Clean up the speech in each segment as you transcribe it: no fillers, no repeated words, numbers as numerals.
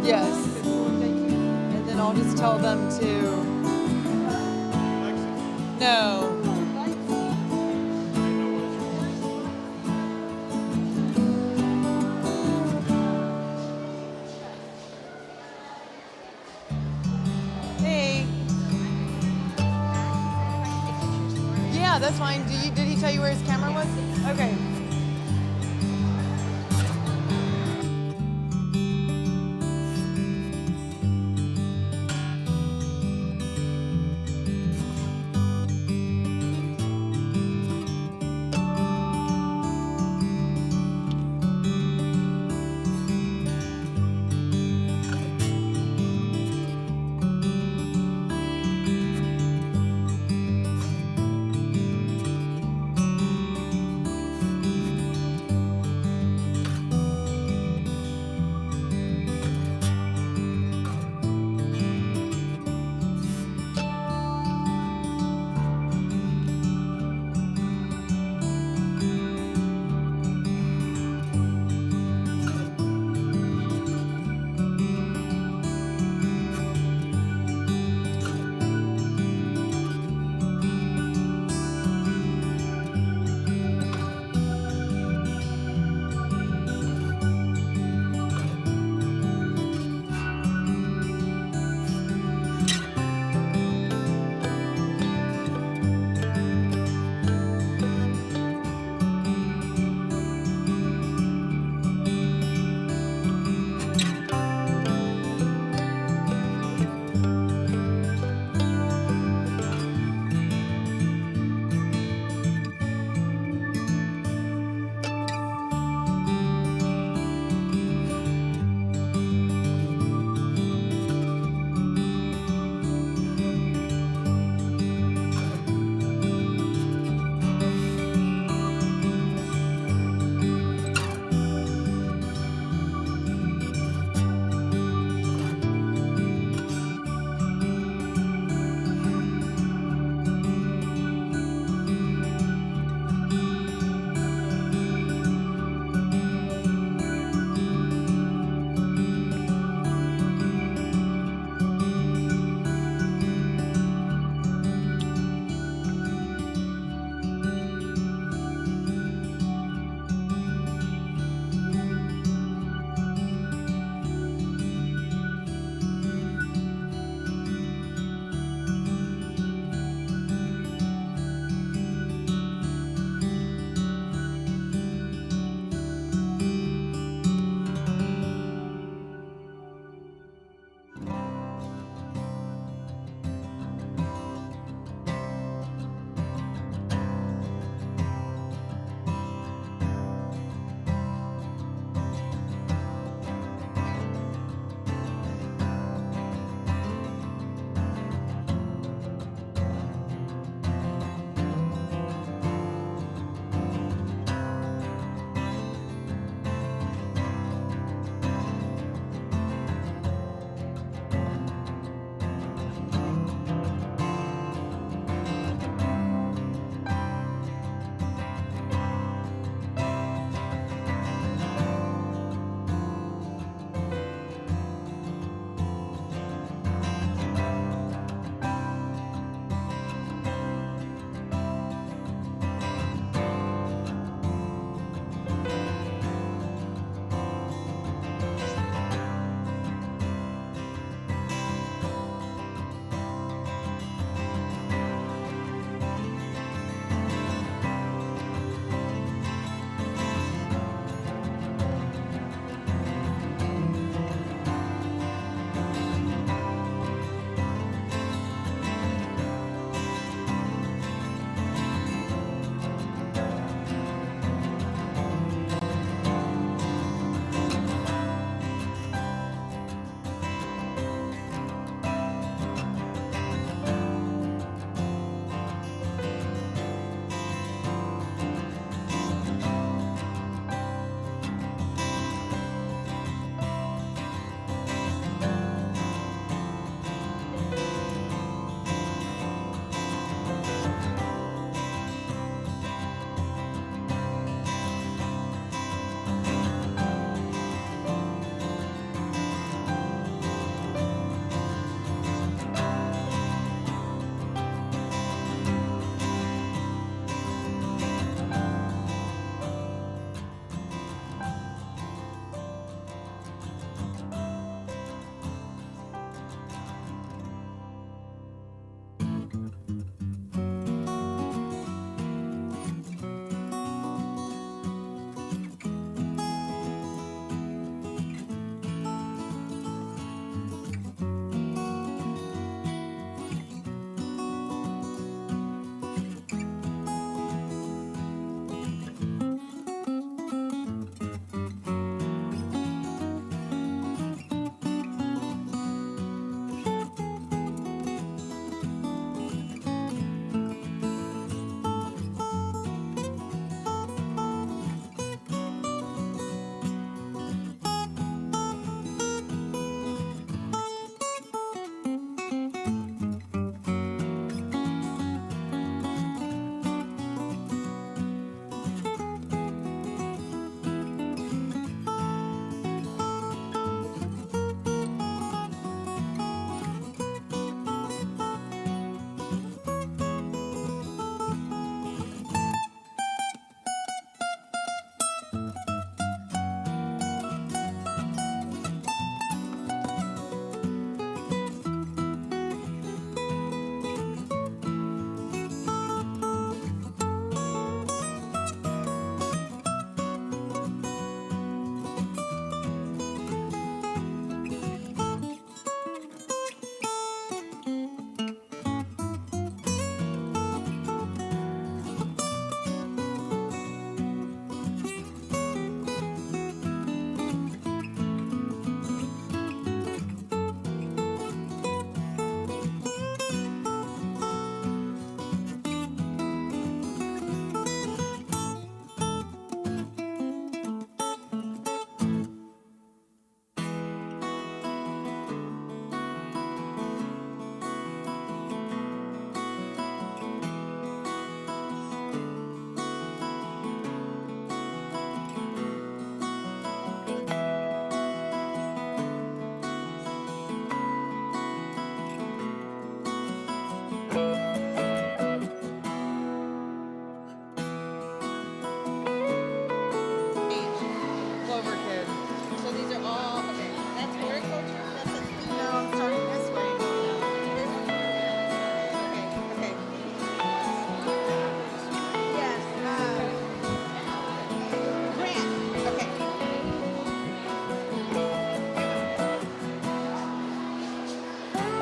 Yes. And then I'll just tell them to. No. Hey. Yeah, that's fine. Did he tell you where his camera was? Okay.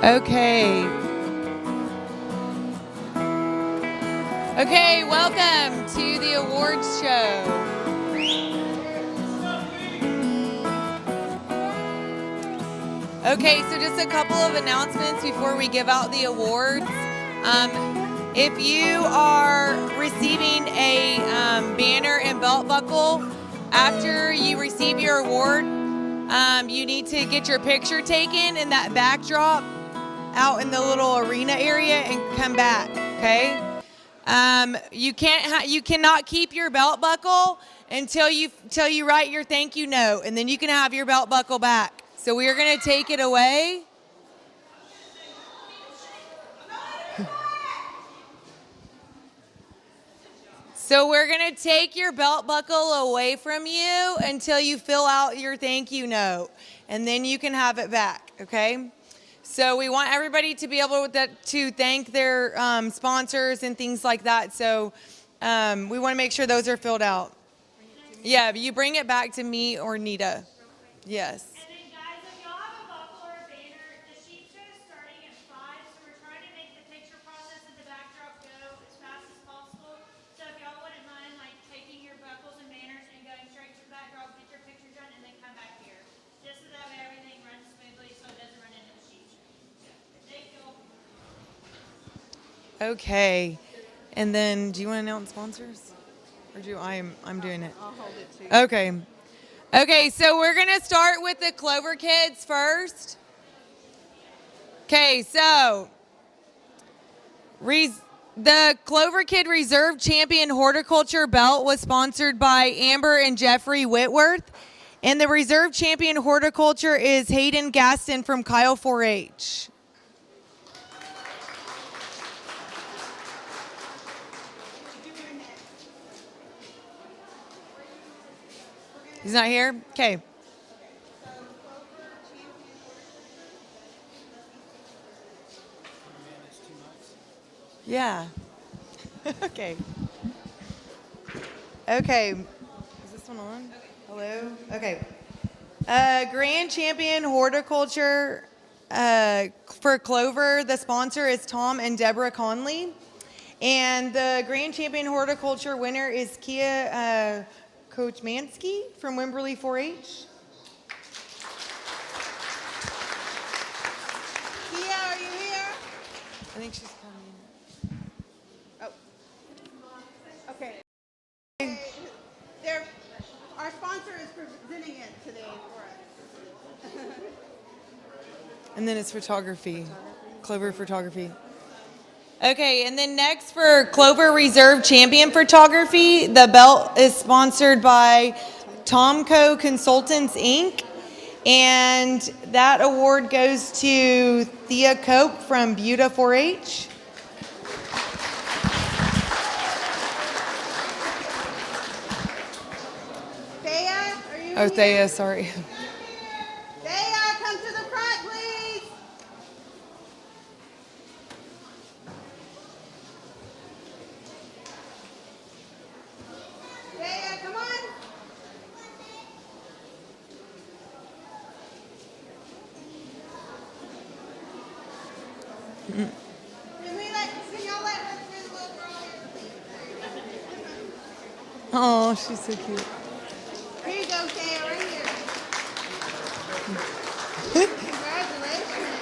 Okay. Okay, welcome to the awards show. Okay, so just a couple of announcements before we give out the awards. If you are receiving a banner and belt buckle, after you receive your award, you need to get your picture taken in that backdrop out in the little arena area and come back, okay? You cannot keep your belt buckle until you write your thank you note, and then you can have your belt buckle back. So we are going to take it away. So we're going to take your belt buckle away from you until you fill out your thank you note, and then you can have it back, okay? So we want everybody to be able to thank their sponsors and things like that. So we want to make sure those are filled out. Yeah, you bring it back to me or Nita. Yes. And then guys, if y'all have a buckle or a banner, the sheet show is starting at 5, so we're trying to make the picture process of the backdrop go as fast as possible. So if y'all wouldn't mind like taking your buckles and banners and going straight to the backdrop, get your picture done, and then come back here. Just so that way everything runs smoothly so it doesn't run into the sheet show. Thank you. Okay. And then do you want to announce sponsors? Or do I'm doing it? I'll hold it too. Okay. Okay, so we're going to start with the Clover Kids first. Okay, so the Clover Kid Reserve Champion Horticulture Belt was sponsored by Amber and Jeffrey Whitworth. And the Reserve Champion Horticulture is Hayden Gaston from Kyle 4-H. He's not here? Okay. Yeah. Okay. Okay. Is this one on? Hello? Okay. Grand Champion Horticulture for Clover, the sponsor is Tom and Deborah Conley. And the Grand Champion Horticulture winner is Kia Coach Mansky from Wimberley 4-H. Kia, are you here? I think she's coming. Oh. Okay. Our sponsor is presenting it today for us. And then it's photography. Clover Photography. Okay, and then next for Clover Reserve Champion Photography, the belt is sponsored by Tomco Consultants, Inc. And that award goes to Thea Cope from Buda 4-H. Thea, are you Oh, here? Thea, sorry. Thea, come to the front, please. Thea, come on. Can y'all let her through the little girl here? Oh, she's so cute. Here you go, Thea, right here. Congratulations.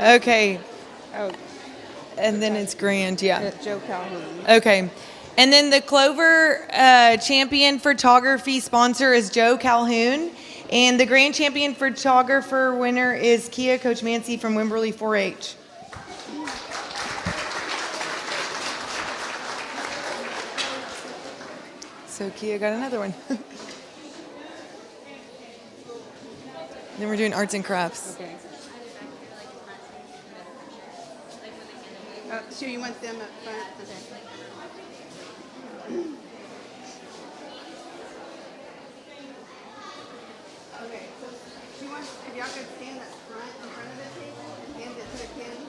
Okay, Oh, and then it's Grand, yeah. Joe Calhoun. Okay. And then the Clover Champion Photography sponsor is Joe Calhoun. And the Grand Champion Photographer winner is Kia Coach Mancy from Wimberley 4-H. So Kia got another one. Then we're doing arts and crafts. Okay. So you want them up front? Okay. Okay, so do you want, if y'all could stand up front in front of the table and hand it to the kids?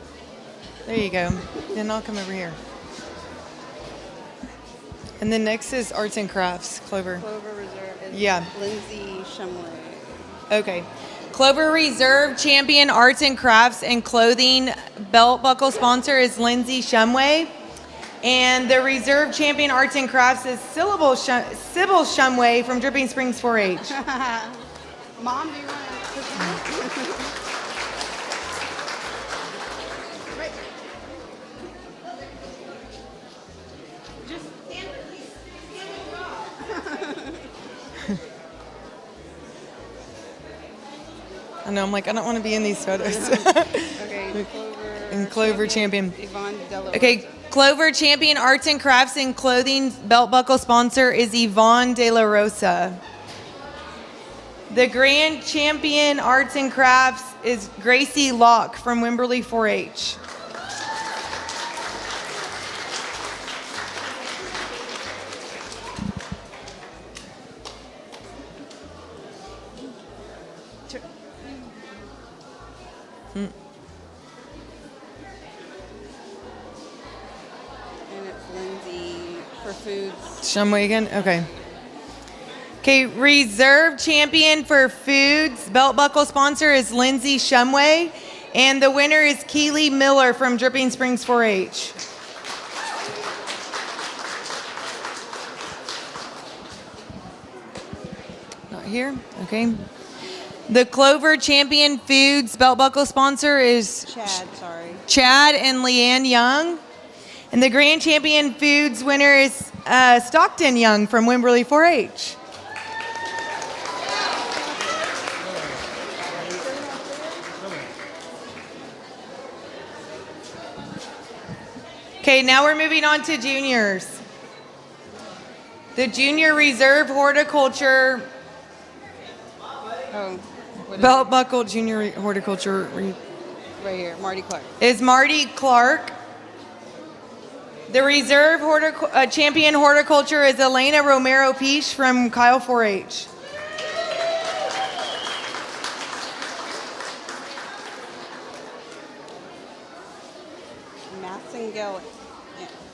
There you go. Then I'll come over here. And then next is arts and crafts, Clover. Clover Reserve is Yeah. Lindsay Shumley. Okay. Clover Reserve Champion Arts and Crafts and Clothing belt buckle sponsor is Lindsay Shumway. And the Reserve Champion Arts and Crafts is Sybil Shumway from Dripping Springs 4-H. Mom, do you want to put right. Just stand I know, I'm like, I don't want to be in these photos. Okay, Clover. And Clover Champion. Yvonne Della. Okay, Clover Champion Arts and Crafts and Clothing belt buckle sponsor is Yvonne De La Rosa. The Grand Champion Arts and Crafts is Gracie Locke from Wimberley 4-H. And it's Lindsay for foods. Shumway again? Okay. Okay, Reserve Champion for Foods belt buckle sponsor is Lindsay Shumway. And the winner is Keely Miller from Dripping Springs 4-H. Not here? Okay. The Clover Champion Foods belt buckle sponsor is Chad and Leanne Young. And the Grand Champion Foods winner is Stockton Young from Wimberley 4-H. Okay, now we're moving on to juniors. The Junior Reserve Horticulture belt buckle Junior Horticulture Right here, Marty Clark. is Marty Clark. The Reserve Champion Horticulture is Elena Romero Piche from Kyle 4-H. Massengale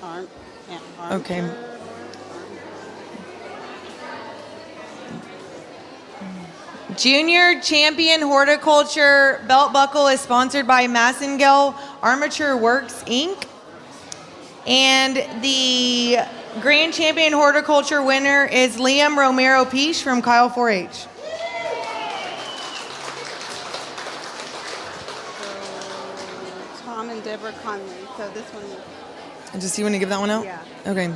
arm. Okay. Junior Champion Horticulture belt buckle is sponsored by Massengale Armature Works, Inc. And the Grand Champion Horticulture winner is Liam Romero Piche from Kyle 4-H. Tom and Deborah Conley. So this one. Just you want to give that one out? Yeah. Okay.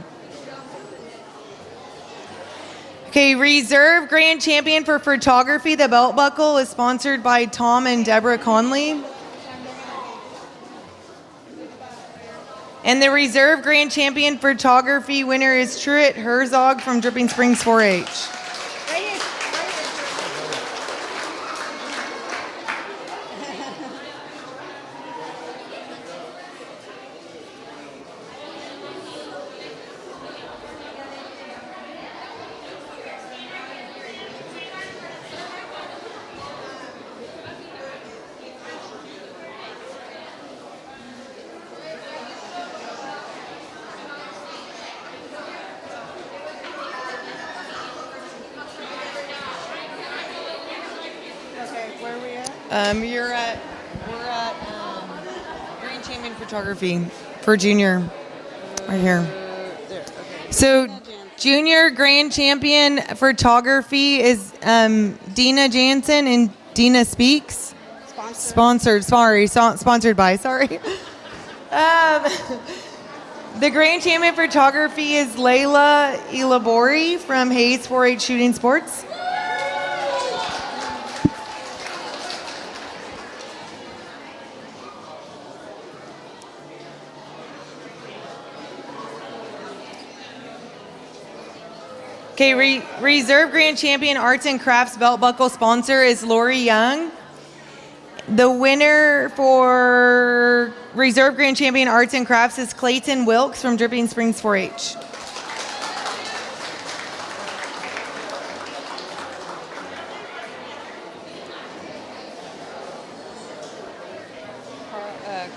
Okay, Reserve Grand Champion for Photography, the belt buckle is sponsored by Tom and Deborah Conley. And the Reserve Grand Champion Photography winner is Truett Herzog from Dripping Springs 4-H. We're at Grand Champion Photography for junior, right here. So junior Grand Champion Photography is Dina Jansen and Dina Speaks. Sponsored by. The Grand Champion Photography is Layla Elabori from Hayes 4-H Shooting Sports. Okay, Reserve Grand Champion Arts and Crafts belt buckle sponsor is Lori Young. The winner for Reserve Grand Champion Arts and Crafts is Clayton Wilkes from Dripping Springs 4-H.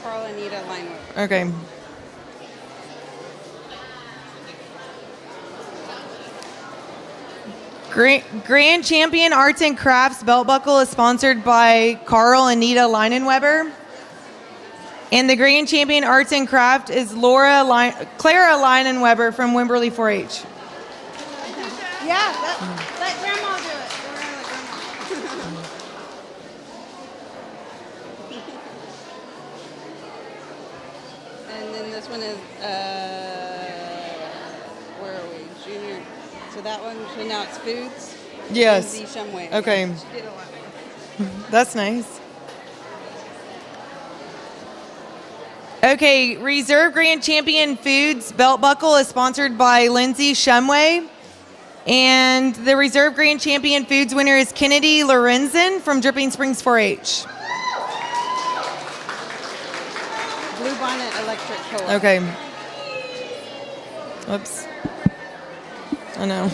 Carl Anita Linewood. Okay. Grand Champion Arts and Crafts belt buckle is sponsored by Carl and Nita Leinenweber. And the Grand Champion Arts and Craft is Clara Leinenweber from Wimberley 4-H. Yeah, let Grandma do it. We're gonna let Grandma. And then this one is, where are we? Junior. So that one, so now it's foods. Yes. Lindsay Shumway. Okay. She did a lot. That's nice. Okay, Reserve Grand Champion Foods belt buckle is sponsored by Lindsay Shumway. And the Reserve Grand Champion Foods winner is Kennedy Lorenzen from Dripping Springs 4-H. Blue Bonnet Electric Co-op. Okay. Oops. I know.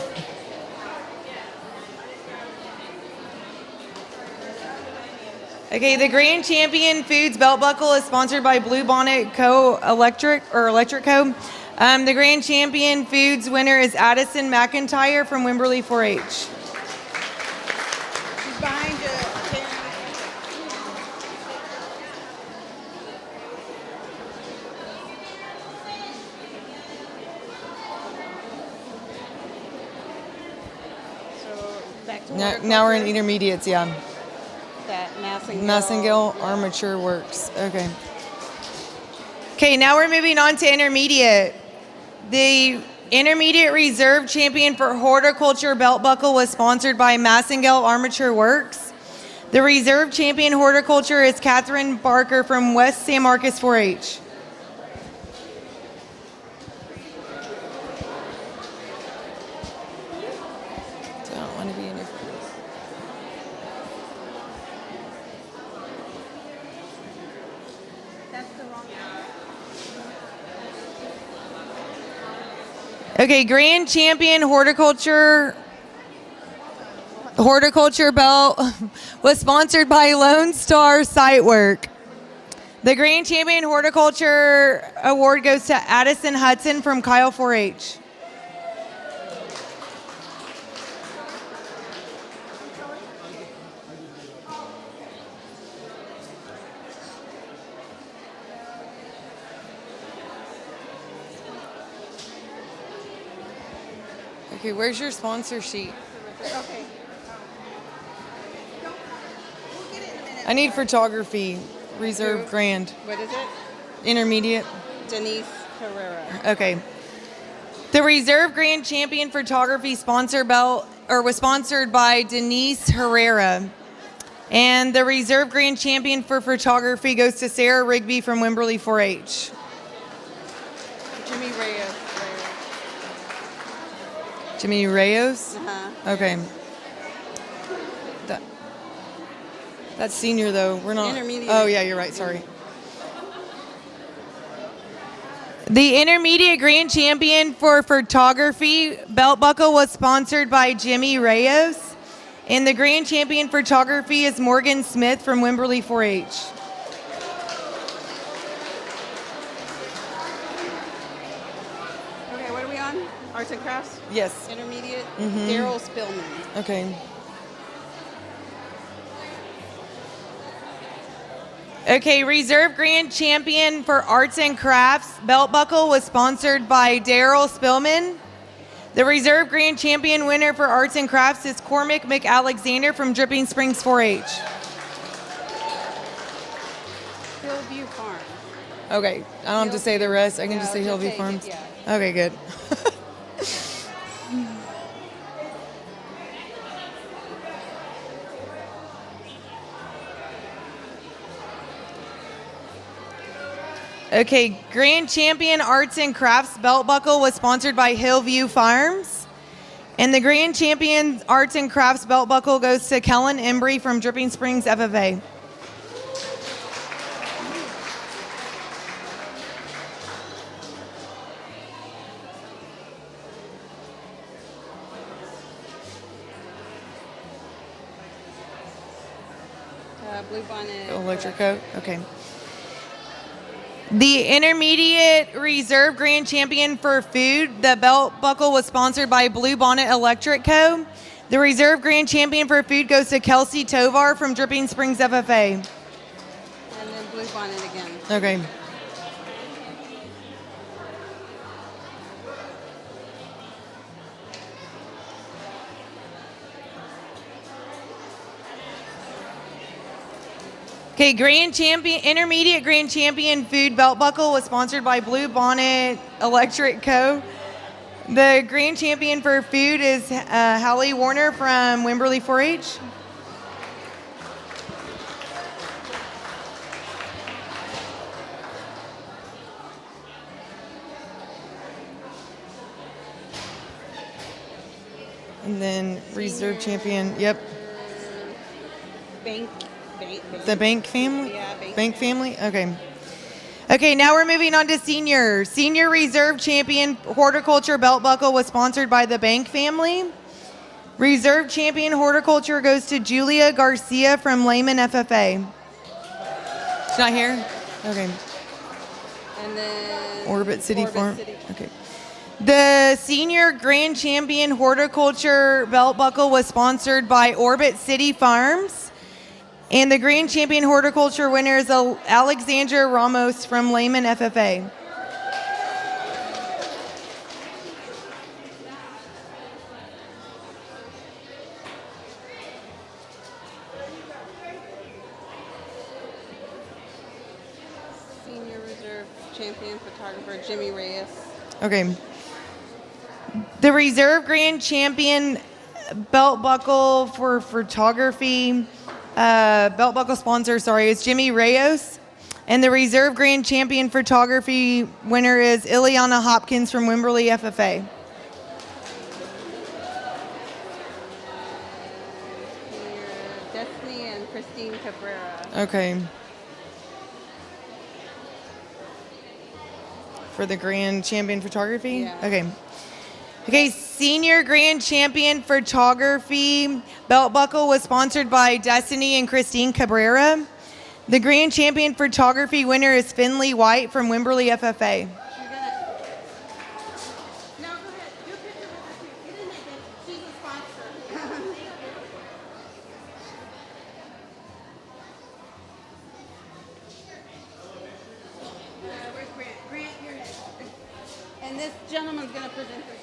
Okay, the Grand Champion Foods belt buckle is sponsored by Blue Bonnet Electric Co. The Grand Champion Foods winner is Addison McIntyre from Wimberley 4-H. She's behind you, Karen. So back to Now we're in intermediates, yeah. that Massengill Armature Works. Okay. Okay, now we're moving on to intermediate. The intermediate reserve champion for horticulture belt buckle was sponsored by Massengill Armature Works. The reserve champion horticulture is Catherine Barker from West San Marcos 4-H. Don't want to be in your face. That's the wrong Okay, Grand Champion Horticulture belt was sponsored by Lone Star Site Work. The Grand Champion Horticulture Award goes to Addison Hudson from Kyle 4-H. Okay, where's your sponsor sheet? Okay. We'll get it in a minute. I need photography, reserve grand, What is it? intermediate. Denise Herrera. Okay. The reserve grand champion photography sponsor belt was sponsored by Denise Herrera. And the reserve grand champion for photography goes to Sarah Rigby from Wimberley 4-H. Jimmy Reyes. Jimmy Reyes? Uh-huh. Okay. That's senior though. We're not. Intermediate. Oh yeah, you're right. Sorry. The intermediate grand champion for photography belt buckle was sponsored by Jimmy Reyes. And the grand champion photography is Morgan Smith from Wimberley 4-H. Okay, what are we on? Arts and crafts? Yes. Intermediate? Mhm. Daryl Spillman. Okay. Okay, reserve grand champion for arts and crafts belt buckle was sponsored by Daryl Spillman. The reserve grand champion winner for arts and crafts is Cormac McAlexander from Dripping Springs 4-H. Hillview Farm. Okay, I don't have to say the rest. I can just say No, Hillview take it, Farms. yeah. Okay, good. Okay, Grand Champion Arts and Crafts belt buckle was sponsored by Hillview Farms. And the Grand Champion Arts and Crafts belt buckle goes to Kellen Embry from Dripping Springs FFA. Blue Bonnet. Electric coat, okay. The intermediate reserve grand champion for food, the belt buckle was sponsored by Blue Bonnet Electric Co. The reserve grand champion for food goes to Kelsey Tovar from Dripping Springs FFA. And then Blue Bonnet again. Okay. Okay, grand champion, intermediate grand champion food belt buckle was sponsored by Blue Bonnet Electric Co. The grand champion for food is Hallie Warner from Wimberley 4-H. And then reserve champion, yep. Bank. The Bank family? Yeah, Bank family? Okay. Okay, now we're moving on to senior. Senior reserve champion horticulture belt buckle was sponsored by the Bank family. Reserve champion horticulture goes to Julia Garcia from Lehman FFA. She's not here? Okay. And then Orbit City Farm. City. Okay. The senior grand champion horticulture belt buckle was sponsored by Orbit City Farms. And the grand champion horticulture winner is Alexandra Ramos from Lehman FFA. Senior reserve champion photographer Jimmy Reyes. Okay. The reserve grand champion belt buckle for photography, belt buckle sponsor, is Jimmy Reyes. And the reserve grand champion photography winner is Ileana Hopkins from Wimberley FFA. Senior Destiny and Christine Cabrera. Okay. For the grand champion photography? Yeah. Okay. Okay, senior grand champion photography belt buckle was sponsored by Destiny and Christine Cabrera. The grand champion photography winner is Finley White from Wimberley FFA. No, go ahead. Do a picture with her too. Get in there, babe. She's a sponsor. Where's Grant? Grant, you're next. And this gentleman's going to present this.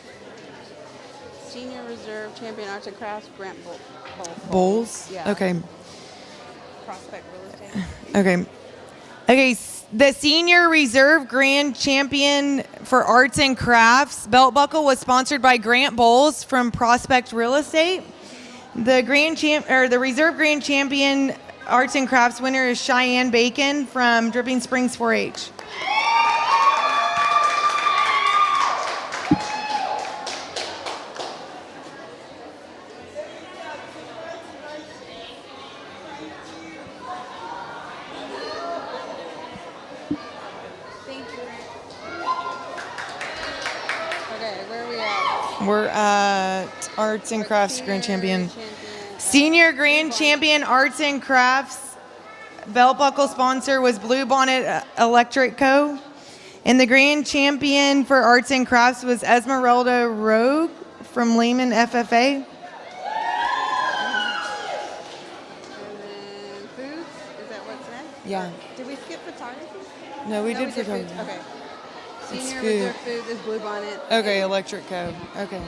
Senior Reserve Champion Arts and Crafts, Grant Bowles? Yeah. Okay. Prospect Real Estate. Okay. Okay, the senior reserve grand champion for arts and crafts belt buckle was sponsored by Grant Bowles from Prospect Real Estate. The reserve grand champion arts and crafts winner is Cheyenne Bacon from Dripping Springs 4-H. We're at Arts and Crafts Grand Champion. Senior Grand Champion Arts and Crafts belt buckle sponsor was Blue Bonnet Electric Co. And the Grand Champion for Arts and Crafts was Esmeralda Rogue from Lehman FFA. And then foods, is that what's next? Yeah. Did we skip photography? No, we No, did foods. photography. Okay. It's Senior food. Reserve Foods is Blue Bonnet. Okay, Electric Co. Okay.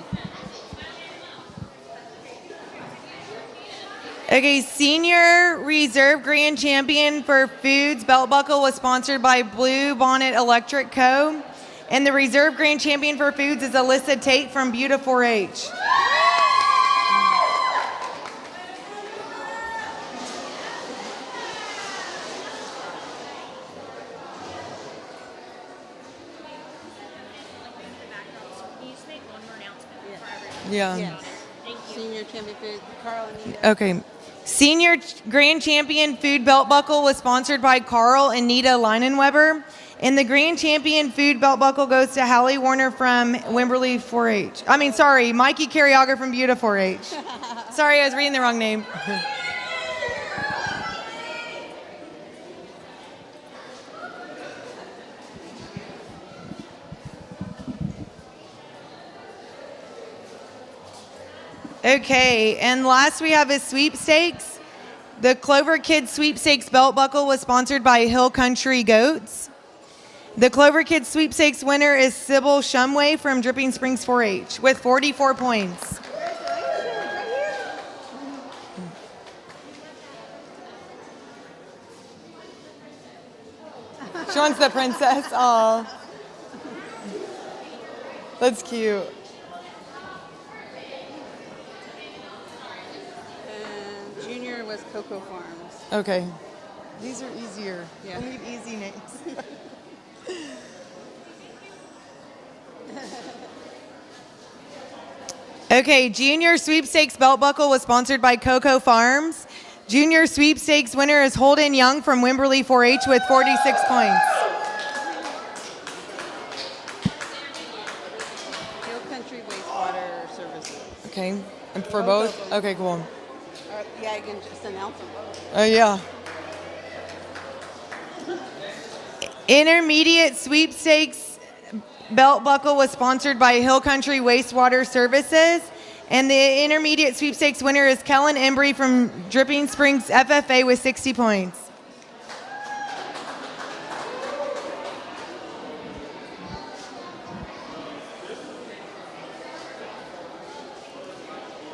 Okay, Senior Reserve Grand Champion for Foods belt buckle was sponsored by Blue Bonnet Electric Co. And the Reserve Grand Champion for Foods is Alyssa Tate from Buta 4-H. Can you just make one more announcement for everyone? Yeah. Yes. Thank you. Senior Champion Food, Carl and Nita. Okay. Senior Grand Champion Food Belt Buckle was sponsored by Carl and Nita Leinenweber. And the Grand Champion Food Belt Buckle goes to Hallie Warner from Wimberley 4-H. Mikey Carriaga from Buta 4-H. Sorry, I was reading the wrong name. Okay, and last we have is sweepstakes. The Clover Kids Sweepstakes belt buckle was sponsored by Hill Country Goats. The Clover Kids Sweepstakes winner is Sybil Shumway from Dripping Springs 4-H with 44 points. She wants the princess. Aw. That's cute. And junior was Cocoa Farms. Okay. These are easier. Yeah. I need easy names. Okay, Junior Sweepstakes belt buckle was sponsored by Cocoa Farms. Junior Sweepstakes winner is Holden Young from Wimberley 4-H with 46 points. Hill Country Wastewater Services. Okay, and for both? Okay, cool. Yeah, I can just announce them both. Oh, yeah. Intermediate Sweepstakes belt buckle was sponsored by Hill Country Wastewater Services. And the intermediate sweepstakes winner is Kellen Embry from Dripping Springs FFA with 60 points.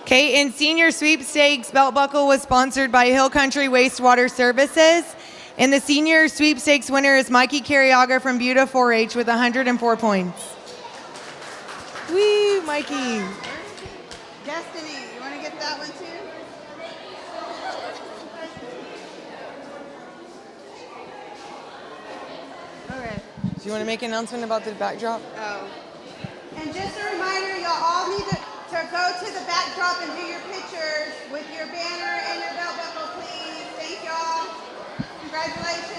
Okay, and senior sweepstakes belt buckle was sponsored by Hill Country Wastewater Services. And the senior sweepstakes winner is Mikey Carriaga from Buda 4-H with 104 points. Woo, Mikey. Destiny, you want to get that one too? Okay. Do you want to make an announcement about the backdrop? Oh. And just a reminder, y'all all need to go to the backdrop and do your pictures with your banner and your belt buckle, please. Thank y'all. Congratulations.